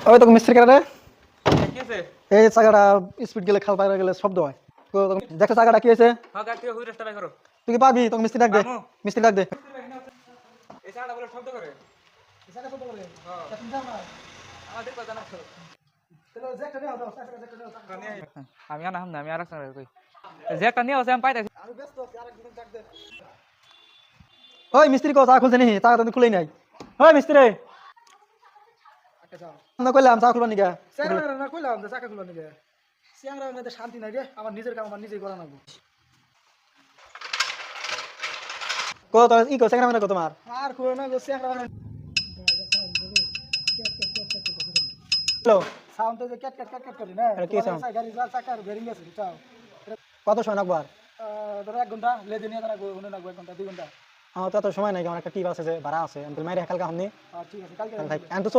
ওই তোকে মিস্ত্রি কারে কি আছে এই চাকাটা স্পিড গেলে খাল পাইরা গেলে শব্দ হয় তো দেখো চাকাটা কি হয়েছে হ্যাঁ গাড়ি থেকে হুই রাস্তা বাই করো তুই কি পারবি তোকে মিস্ত্রি ডাক দে পারমু। মিস্ত্রি ডাক দে এই চাটা বলে শব্দ করে হ্যাঁ আমাদের কথা না আমি আনা হাম না আমি আর একটা কই যে একটা নিয়ে আছে আমি পাইতাছি ওই মিস্ত্রি কো চা খুলছে নি চাকা তো খুলেই নাই ওই মিস্ত্রি না কইলাম চা খুলবা নিকা চ্যাংরা না কইলাম যে চাকা খুলো নিকে চ্যাংরা মধ্যে শান্তি নাই রে আমার নিজের কাম আমার নিজেই করা লাগবে কো তো ই কো সেখানে মানে কো তোমার আর কই না গো চ্যাংরা হ্যালো সাউন্ড তো যে ক্যাট ক্যাট ক্যাট ক্যাট করে না এটা কি sound? গাড়ি যা চাকার বেরিং আছে বুঝাও কত সময় লাগবো আর ধরো 1 ঘন্টা লেদে নিয়ে তারা গুনে লাগবে 1 ঘন্টা 2 ঘন্টা আমার তো এত সময় নাই আমার একটা টিপ আছে যে ভাড়া আছে আমি মাইরে কালকে হামনি ঠিক আছে কালকে এখন তো